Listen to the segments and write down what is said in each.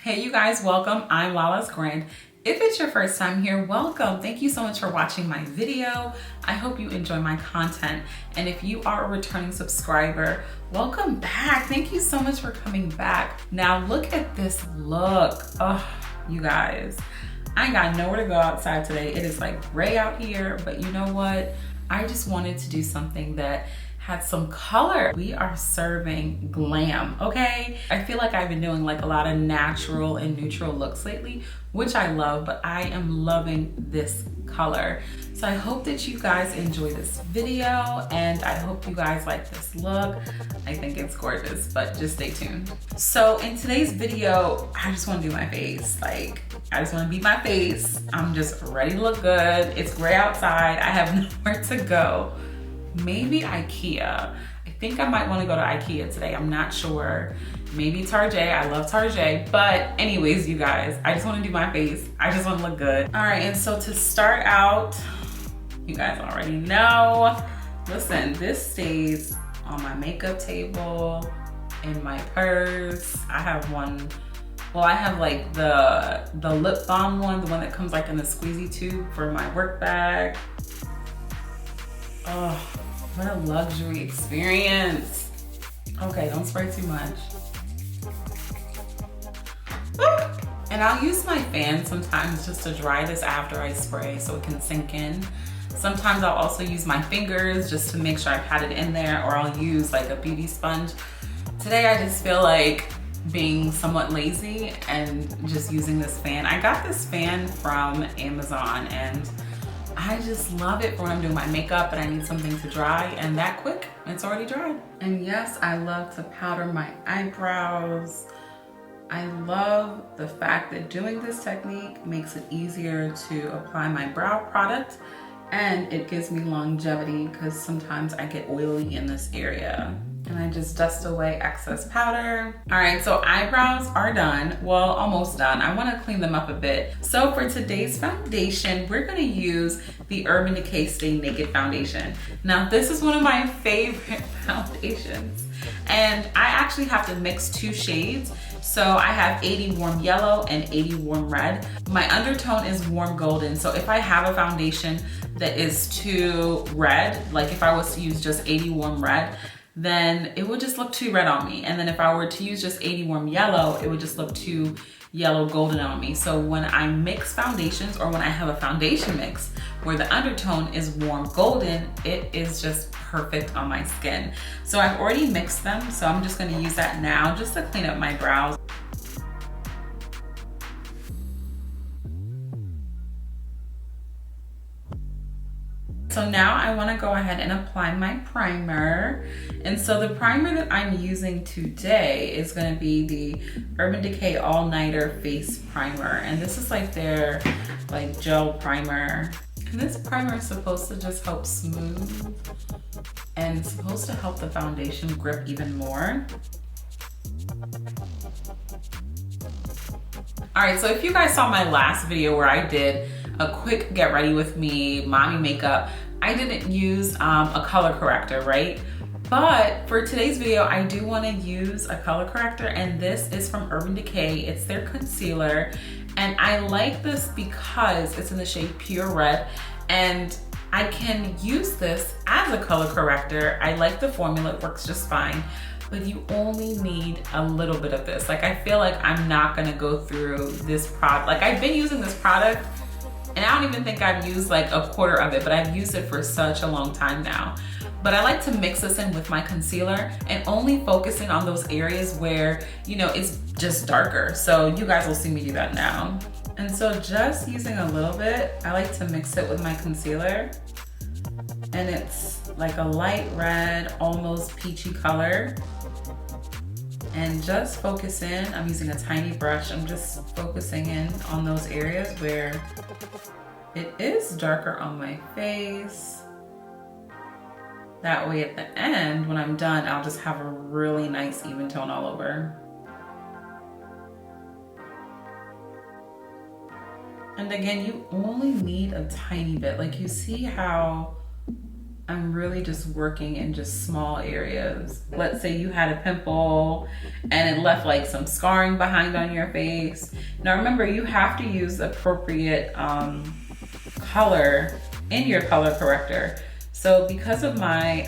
Hey you guys, welcome. I'm Lala's Grand. If it's your first time here, welcome. Thank you so much for watching my video. I hope you enjoy my content. And if you are a returning subscriber, welcome back. Thank you so much for coming back. Now look at this look. Oh, you guys, I ain't got nowhere to go outside today. It is like gray out here, but you know what? I just wanted to do something that had some color. We are serving glam, okay? I feel like I've been doing like a lot of natural and neutral looks lately, which I love, but I am loving this color. So I hope that you guys enjoy this video and I hope you guys like this look. I think it's gorgeous, but just stay tuned. So in today's video, I just wanna do my face. I just wanna beat my face. I'm just ready to look good. It's gray outside. I have nowhere to go. Maybe IKEA. I think I might want to go to IKEA today. I'm not sure. Maybe Target. I love Target. But anyways, you guys, I just want to do my face. I just want to look good. All right, and so to start out, you guys already know. Listen, this stays on my makeup table, in my purse. I have one. Well, I have like the lip balm one, the one that comes like in the squeezy tube for my work bag. Oh, what a luxury experience. Okay, don't spray too much. And I'll use my fan sometimes just to dry this after I spray so it can sink in. Sometimes I'll also use my fingers just to make sure I've had it in there, or I'll use like a beauty sponge. Today I just feel like being somewhat lazy and just using this fan. I got this fan from Amazon and I just love it for when I'm doing my makeup and I need something to dry, and that quick, it's already dried. And yes, I love to powder my eyebrows. I love the fact that doing this technique makes it easier to apply my brow product, and it gives me longevity because sometimes I get oily in this area. And I just dust away excess powder. All right, so eyebrows are done. Well, almost done. I wanna clean them up a bit. So for today's foundation, we're gonna use the Urban Decay Stay Naked Foundation. Now, this is one of my favorite foundations. And I actually have to mix two shades. So I have 80 warm yellow and 80 warm red. My undertone is warm golden. So if I have a foundation that is too red, like if I was to use just 80 warm red, then it would just look too red on me. And then if I were to use just 80 warm yellow, it would just look too yellow golden on me. So when I mix foundations, or when I have a foundation mix where the undertone is warm golden, it is just perfect on my skin. So I've already mixed them, so I'm just gonna use that now just to clean up my brows. So now I wanna go ahead and apply my primer. And so the primer that I'm using today is gonna be the Urban Decay All Nighter Face Primer. And this is like their gel primer. And this primer is supposed to just help smooth and it's supposed to help the foundation grip even more. All right, so if you guys saw my last video where I did a quick get ready with me, mommy makeup, I didn't use a color corrector, right? But for today's video, I do wanna use a color corrector, and this is from Urban Decay. It's their concealer. And I like this because it's in the shade Pure Red, and I can use this as a color corrector. I like the formula, it works just fine. But you only need a little bit of this. I feel like I'm not gonna go through this product. I've been using this product and I don't even think I've used like a quarter of it, but I've used it for such a long time now. But I like to mix this in with my concealer and only focusing on those areas where, you know, it's just darker. So you guys will see me do that now. And so just using a little bit, I like to mix it with my concealer. And it's like a light red, almost peachy color. And just focus in, I'm using a tiny brush, I'm just focusing in on those areas where it is darker on my face. That way at the end, when I'm done, I'll just have a really nice even tone all over. And again, you only need a tiny bit. You see how I'm really just working in just small areas. Let's say you had a pimple and it left like some scarring behind on your face. Now remember, you have to use appropriate color in your color corrector. So because of my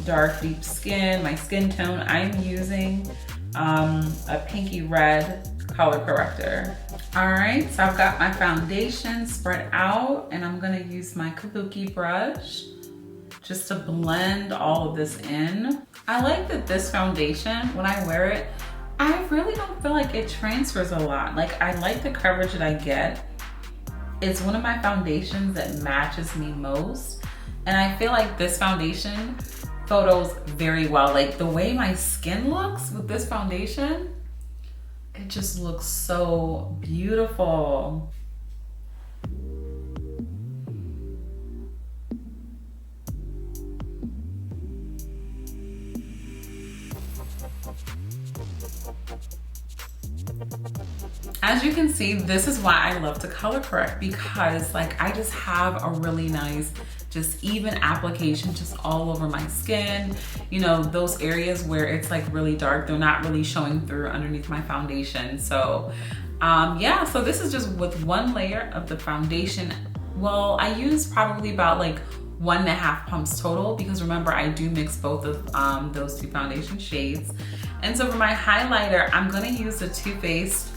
dark, deep skin, my skin tone, I'm using a pinky red color corrector. All right, so I've got my foundation spread out and I'm gonna use my kabuki brush just to blend all of this in. I like that this foundation, when I wear it, I really don't feel like it transfers a lot. Like, I like the coverage that I get. It's one of my foundations that matches me most. And I feel like this foundation photos very well. Like the way my skin looks with this foundation, it just looks so beautiful. As you can see, this is why I love to color correct, because like I just have a really nice, just even application just all over my skin. You know, those areas where it's like really dark, they're not really showing through underneath my foundation. So yeah, so this is just with one layer of the foundation. Well, I use probably about like 1.5 pumps total, because remember, I do mix both of those two foundation shades. And so for my highlighter, I'm gonna use the Too Faced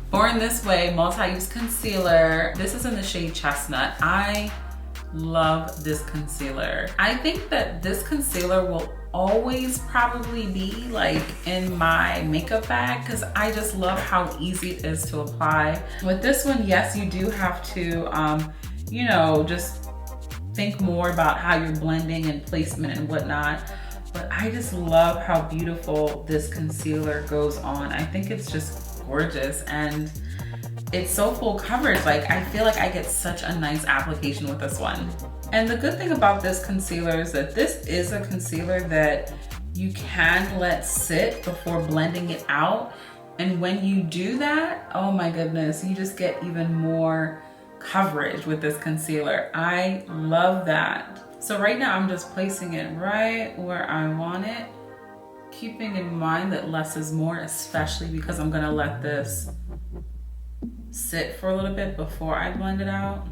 Born This Way multi-use concealer. This is in the shade Chestnut. I love this concealer. I think that this concealer will always probably be like in my makeup bag, because I just love how easy it is to apply. With this one, yes, you do have to, you know, just think more about how you're blending and placement and whatnot. But I just love how beautiful this concealer goes on. I think it's just gorgeous, and it's so full coverage. Like, I feel like I get such a nice application with this one. And the good thing about this concealer is that this is a concealer that you can let sit before blending it out. And when you do that, oh my goodness, you just get even more coverage with this concealer. I love that. So right now I'm just placing it right where I want it, keeping in mind that less is more, especially because I'm gonna let this sit for a little bit before I blend it out.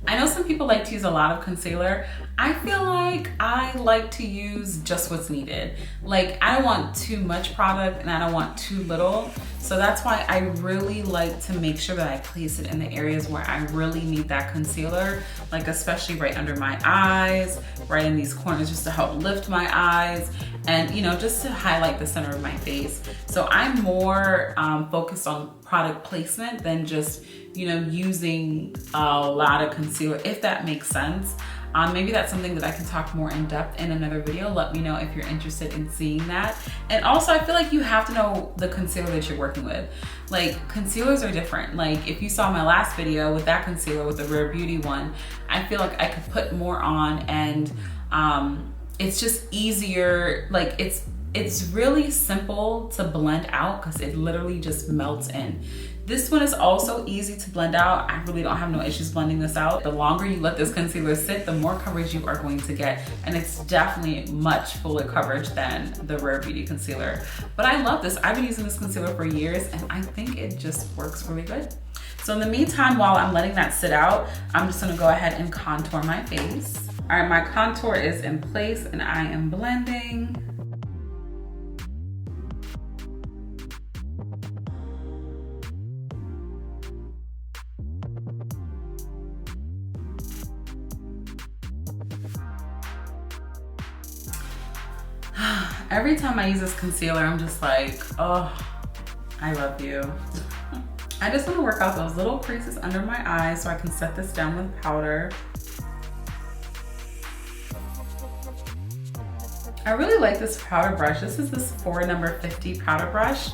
I know some people like to use a lot of concealer. I feel like I like to use just what's needed. Like, I don't want too much product and I don't want too little. So that's why I really like to make sure that I place it in the areas where I really need that concealer, like especially right under my eyes, right in these corners, just to help lift my eyes and, you know, just to highlight the center of my face. So I'm more focused on product placement than just, you know, using a lot of concealer, if that makes sense. Maybe that's something that I can talk more in depth in another video. Let me know if you're interested in seeing that. And also, I feel like you have to know the concealer that you're working with. Like, concealers are different. Like, if you saw my last video with that concealer, with the Rare Beauty one, I feel like I could put more on, and it's just easier. Like, it's really simple to blend out because it literally just melts in. This one is also easy to blend out. I really don't have no issues blending this out. The longer you let this concealer sit, the more coverage you are going to get. And it's definitely much fuller coverage than the Rare Beauty concealer. But I love this. I've been using this concealer for years and I think it just works really good. So in the meantime, while I'm letting that sit out, I'm just gonna go ahead and contour my face. All right, my contour is in place and I am blending. Every time I use this concealer, I'm just like, oh, I love you. I just want to work out those little creases under my eyes so I can set this down with powder. I really like this powder brush. This is this Ford number 50 powder brush.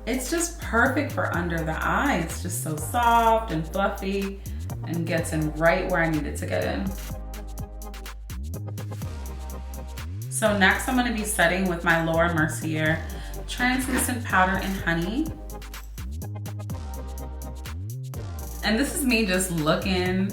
It's just perfect for under the eye. It's just so soft and fluffy and gets in right where I need it to get in. So next I'm gonna be setting with my Laura Mercier translucent powder in Honey. And this is me just looking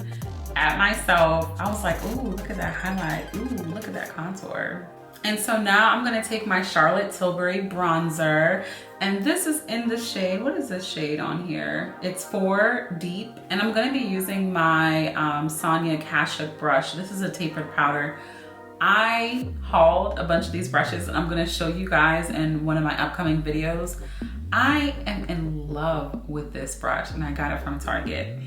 at myself. I was like, ooh, look at that highlight. Ooh, look at that contour. And so now I'm gonna take my Charlotte Tilbury bronzer, and this is in the shade, what is this shade on here? It's 4 Deep, and I'm gonna be using my Sonia Kashuk brush. This is a tapered powder. I hauled a bunch of these brushes, and I'm gonna show you guys in one of my upcoming videos. I am in love with this brush, and I got it from Target.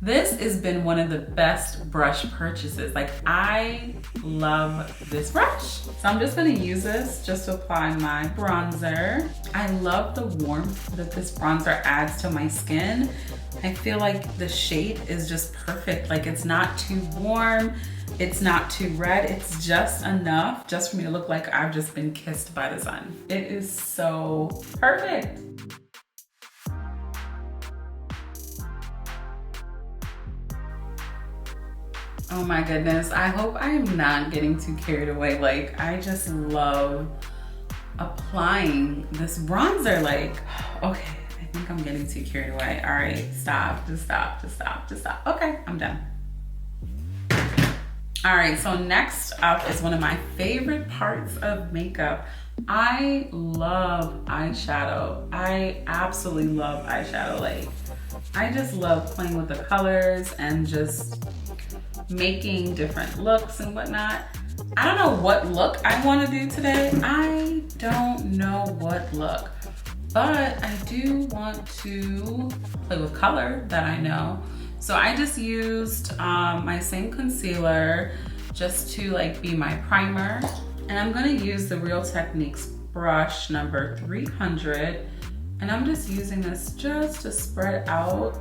This has been one of the best brush purchases. Like, I love this brush. So I'm just gonna use this just to apply my bronzer. I love the warmth that this bronzer adds to my skin. I feel like the shade is just perfect. Like, it's not too warm, it's not too red. It's just enough just for me to look like I've just been kissed by the sun. It is so perfect. Oh my goodness, I hope I am not getting too carried away. Like, I just love applying this bronzer. Like, okay, I think I'm getting too carried away. All right, stop, just stop, just stop, just stop. Okay, I'm done. All right, so next up is one of my favorite parts of makeup. I love eyeshadow. I absolutely love eyeshadow. Like, I just love playing with the colors and just making different looks and whatnot. I don't know what look I want to do today. I don't know what look, but I do want to play with color that I know. So I just used my same concealer just to like be my primer. And I'm gonna use the Real Techniques brush number 300. And I'm just using this just to spread out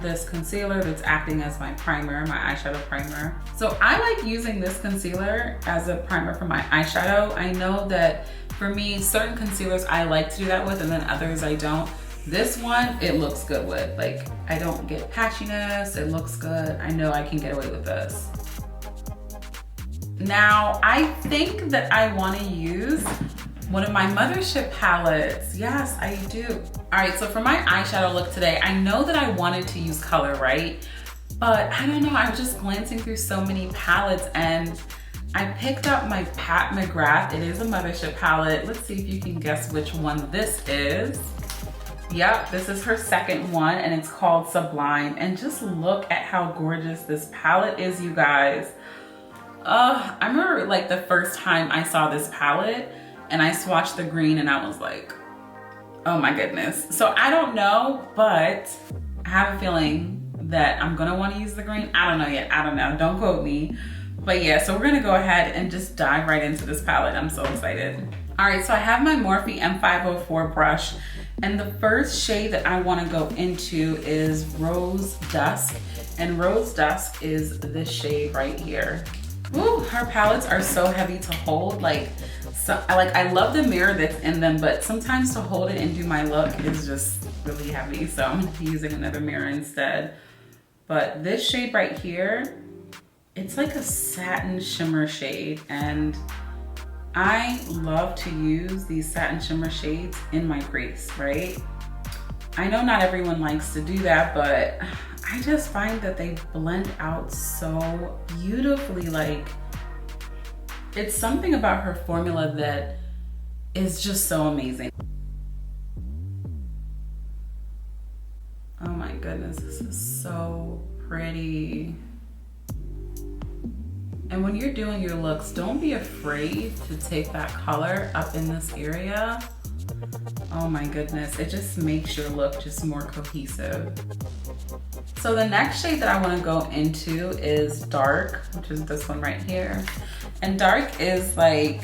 this concealer that's acting as my primer, my eyeshadow primer. So I like using this concealer as a primer for my eyeshadow. I know that for me, certain concealers I like to do that with, and then others I don't. This one, it looks good with. Like, I don't get patchiness, it looks good. I know I can get away with this. Now, I think that I wanna use one of my Mothership palettes. Yes, I do. All right, so for my eyeshadow look today, I know that I wanted to use color, right? But I don't know, I was just glancing through so many palettes and I picked up my Pat McGrath. It is a Mothership palette. Let's see if you can guess which one this is. Yep, this is her second one and it's called Sublime. And just look at how gorgeous this palette is, you guys. I remember like the first time I saw this palette and I swatched the green and I was like, oh my goodness. So I don't know, but I have a feeling that I'm gonna wanna use the green. I don't know yet, I don't know, don't quote me. But yeah, so we're gonna go ahead and just dive right into this palette. I'm so excited. All right, so I have my Morphe M504 brush, and the first shade that I wanna go into is Rose Dusk. And Rose Dusk is this shade right here. Ooh, her palettes are so heavy to hold. I love the mirror that's in them, but sometimes to hold it and do my look is just really heavy. So I'm gonna be using another mirror instead. But this shade right here, it's like a satin shimmer shade. And I love to use these satin shimmer shades in my crease, right? I know not everyone likes to do that, but I just find that they blend out so beautifully. Like, it's something about her formula that is just so amazing. Oh my goodness, this is so pretty. And when you're doing your looks, don't be afraid to take that color up in this area. Oh my goodness, it just makes your look just more cohesive. So the next shade that I want to go into is Dark, which is this one right here. And Dark is like,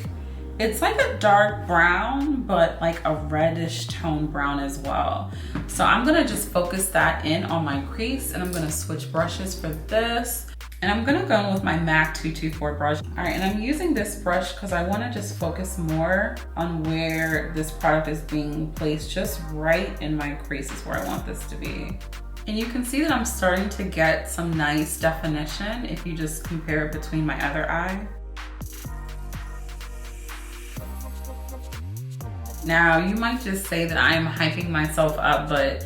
it's like a dark brown, but like a reddish tone brown as well. So I'm gonna just focus that in on my crease, and I'm gonna switch brushes for this. And I'm gonna go in with my MAC 224 brush. All right, and I'm using this brush because I wanna just focus more on where this product is being placed, just right in my creases where I want this to be. And you can see that I'm starting to get some nice definition if you just compare it between my other eye. Now, you might just say that I am hyping myself up, but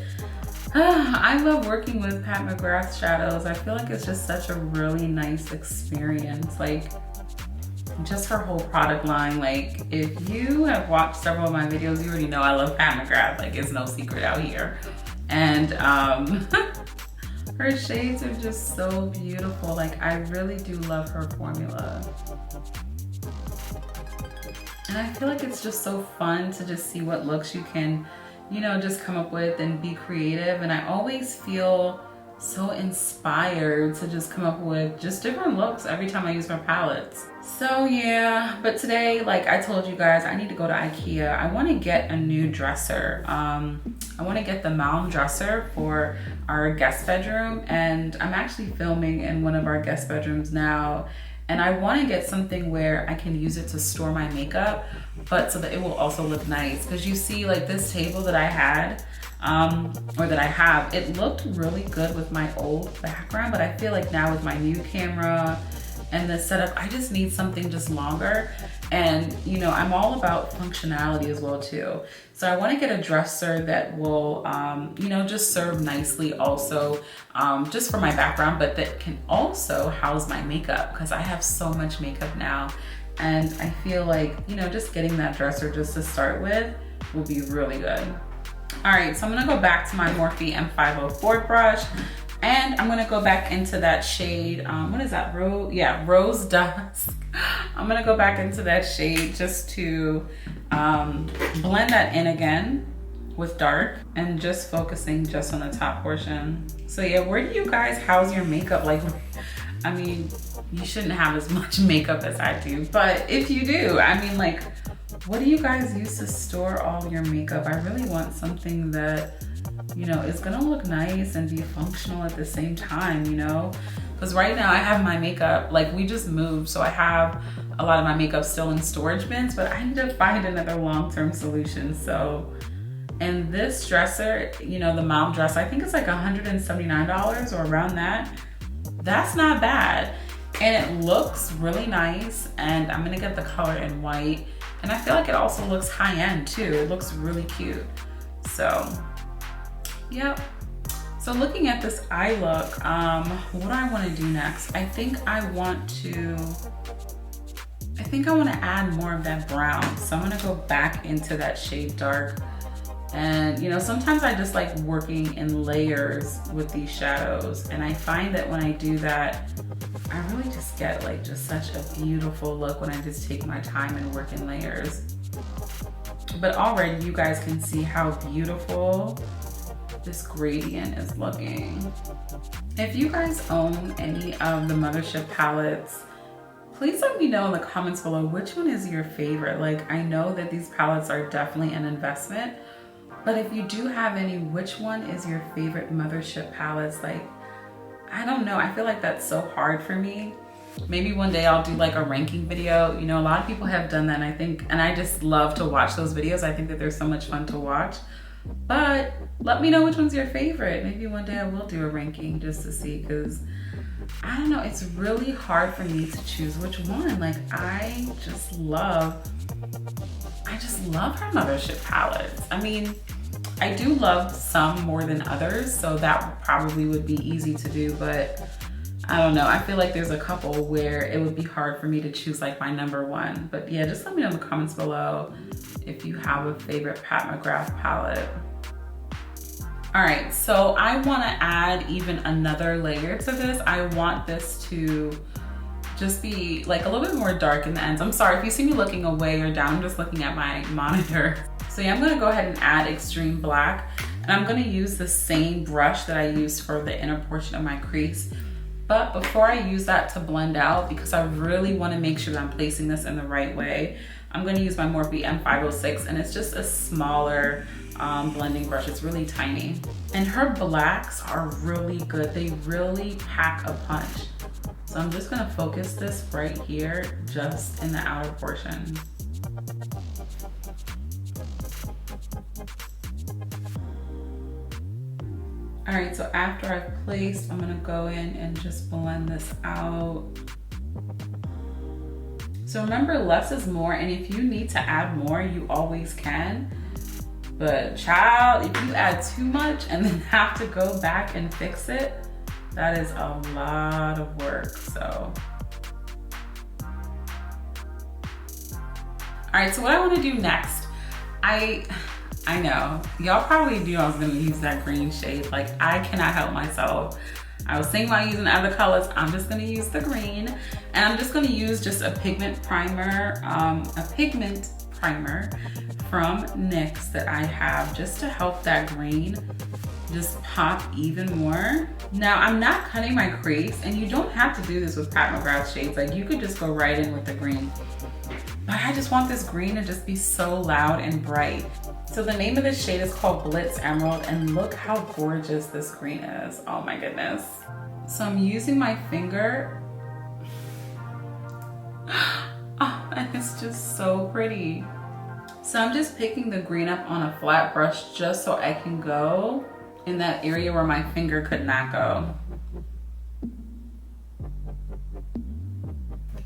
I love working with Pat McGrath's shadows. I feel like it's just such a really nice experience. Like, just her whole product line. Like, if you have watched several of my videos, you already know I love Pat McGrath. Like, it's no secret out here. And her shades are just so beautiful. Like, I really do love her formula. And I feel like it's just so fun to just see what looks you can, you know, just come up with and be creative. And I always feel so inspired to just come up with just different looks every time I use her palettes. So yeah, but today, like I told you guys, I need to go to IKEA. I want to get a new dresser. I want to get the Malm dresser for our guest bedroom, and I'm actually filming in one of our guest bedrooms now. And I want to get something where I can use it to store my makeup, but so that it will also look nice. Because you see, like this table that I had, or that I have, it looked really good with my old background, but I feel like now with my new camera and the setup, I just need something just longer. And you know, I'm all about functionality as well too. So I want to get a dresser that will, you know, just serve nicely also, just for my background, but that can also house my makeup, because I have so much makeup now. And I feel like, you know, just getting that dresser just to start with will be really good. All right, so I'm gonna go back to my Morphe M504 brush, and I'm gonna go back into that shade, what is that, Rose Dusk. I'm gonna go back into that shade just to blend that in again with dark, and just focusing just on the top portion. So yeah, where do you guys house your makeup? Like, I mean, you shouldn't have as much makeup as I do, but if you do, I mean, like, what do you guys use to store all your makeup? I really want something that, you know, is gonna look nice and be functional at the same time, you know? Because right now I have my makeup, like we just moved, so I have a lot of my makeup still in storage bins, but I need to find another long-term solution. So, and this dresser, you know, the Malm dress, I think it's like $179 or around that. That's not bad. And it looks really nice, and I'm gonna get the color in white. And I feel like it also looks high-end too. It looks really cute. So, yep. So looking at this eye look, what do I want to do next? I think I want to add more of that brown. So I'm gonna go back into that shade dark. And you know, sometimes I just like working in layers with these shadows. And I find that when I do that, I really just get like just such a beautiful look when I just take my time and work in layers. But already you guys can see how beautiful this gradient is looking. If you guys own any of the Mothership palettes, please let me know in the comments below which one is your favorite. Like, I know that these palettes are definitely an investment, but if you do have any, which one is your favorite Mothership palettes? Like, I don't know, I feel like that's so hard for me. Maybe one day I'll do like a ranking video. You know, a lot of people have done that, and I just love to watch those videos. I think that they're so much fun to watch. But let me know which one's your favorite. Maybe one day I will do a ranking just to see, because I don't know, it's really hard for me to choose which one. Like, I just love her Mothership palettes. I mean, I do love some more than others, so that probably would be easy to do, but I don't know. I feel like there's a couple where it would be hard for me to choose like my number one. But yeah, just let me know in the comments below if you have a favorite Pat McGrath palette. All right, so I want to add even another layer to this. I want this to just be like a little bit more dark in the ends. I'm sorry if you see me looking away or down, I'm just looking at my monitor. So yeah, I'm gonna go ahead and add extreme black, and I'm gonna use the same brush that I used for the inner portion of my crease. But before I use that to blend out, because I really want to make sure that I'm placing this in the right way, I'm going to use my Morphe M506, and it's just a smaller blending brush. It's really tiny. And her blacks are really good. They really pack a punch. So I'm just going to focus this right here, just in the outer portion. All right, so after I've placed, I'm gonna go in and just blend this out. So remember, less is more, and if you need to add more, you always can. But child, if you add too much and then have to go back and fix it, that is a lot of work, so. All right, so what I wanna do next, I know, y'all probably knew I was gonna use that green shade. Like, I cannot help myself. I was thinking about using other colors. I'm just gonna use the green, and I'm just gonna use just a pigment primer from NYX that I have just to help that green just pop even more. Now, I'm not cutting my crease, and you don't have to do this with Pat McGrath shades. Like, you could just go right in with the green. But I just want this green to just be so loud and bright. So the name of this shade is called Blitz Emerald, and look how gorgeous this green is. Oh my goodness. So I'm using my finger. Oh, and it's just so pretty. So I'm just picking the green up on a flat brush just so I can go in that area where my finger could not go.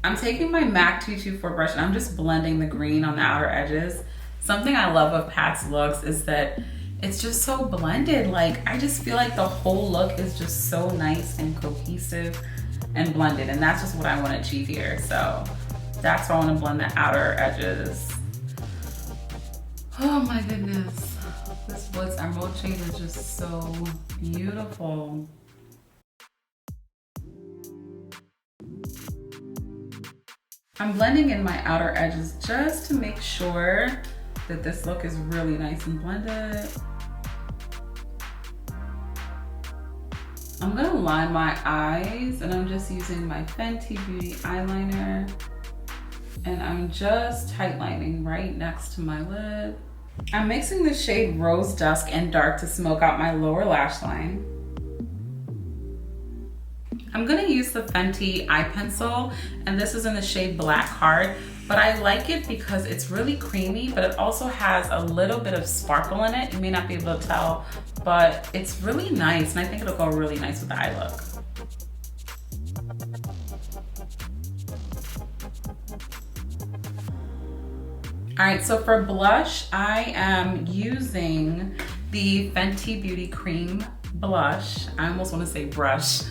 I'm taking my MAC 224 brush and I'm just blending the green on the outer edges. Something I love of Pat's looks is that it's just so blended. Like, I just feel like the whole look is just so nice and cohesive and blended, and that's just what I want to achieve here. So that's why I want to blend the outer edges. Oh my goodness. This Blitz Emerald shade is just so beautiful. I'm blending in my outer edges just to make sure that this look is really nice and blended. I'm gonna line my eyes, and I'm just using my Fenty Beauty eyeliner, and I'm just tightlining right next to my lid. I'm mixing the shade Rose Dusk and Dark to smoke out my lower lash line. I'm gonna use the Fenty eye pencil, and this is in the shade Black Heart, but I like it because it's really creamy, but it also has a little bit of sparkle in it. You may not be able to tell, but it's really nice, and I think it'll go really nice with the eye look. All right, so for blush, I am using the Fenty Beauty Cream blush. I almost want to say brush.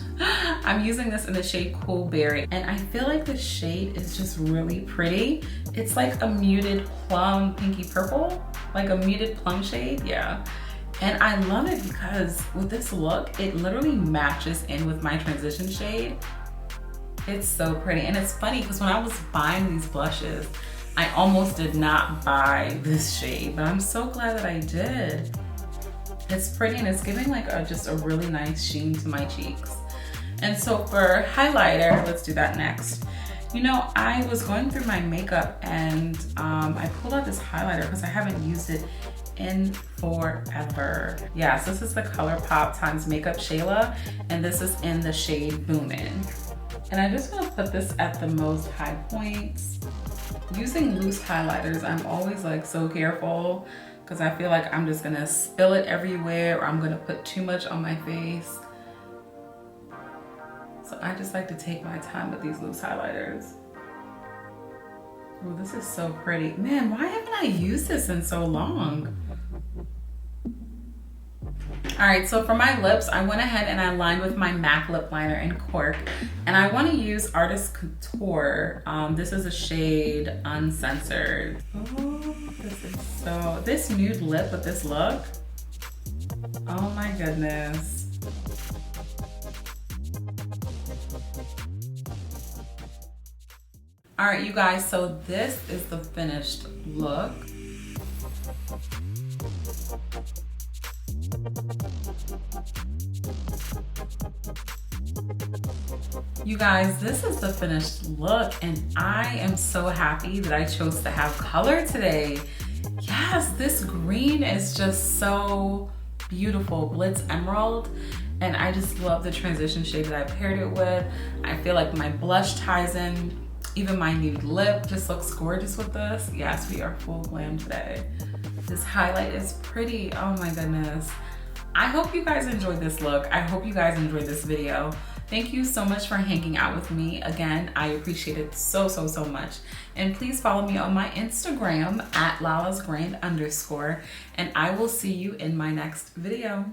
I'm using this in the shade Cool Berry, and I feel like the shade is just really pretty. It's like a muted plum, pinky purple, like a muted plum shade, yeah. And I love it because with this look, it literally matches in with my transition shade. It's so pretty, and it's funny because when I was buying these blushes, I almost did not buy this shade, but I'm so glad that I did. It's pretty, and it's giving like just a really nice sheen to my cheeks. And so for highlighter, let's do that next. You know, I was going through my makeup and I pulled out this highlighter because I haven't used it in forever. Yeah, so this is the ColourPop times Makeup Shayla, and this is in the shade Boomin'. And I'm just gonna put this at the most high points. Using loose highlighters, I'm always like so careful because I feel like I'm just gonna spill it everywhere, or I'm gonna put too much on my face. So I just like to take my time with these loose highlighters. Oh, this is so pretty. Man, why haven't I used this in so long? All right, so for my lips, I went ahead and I lined with my MAC lip liner in Cork, and I want to use Artist Couture. This is a shade Uncensored. Oh, this nude lip with this look. Oh my goodness. All right, you guys, so this is the finished look. You guys, this is the finished look, and I am so happy that I chose to have color today. Yes, this green is just so beautiful, Blitz Emerald, and I just love the transition shade that I paired it with. I feel like my blush ties in. Even my nude lip just looks gorgeous with this. Yes, we are full glam today. This highlight is pretty, oh my goodness. I hope you guys enjoyed this look. I hope you guys enjoyed this video. Thank you so much for hanging out with me. Again, I appreciate it so much. And please follow me on my Instagram at lalasgrand_, and I will see you in my next video.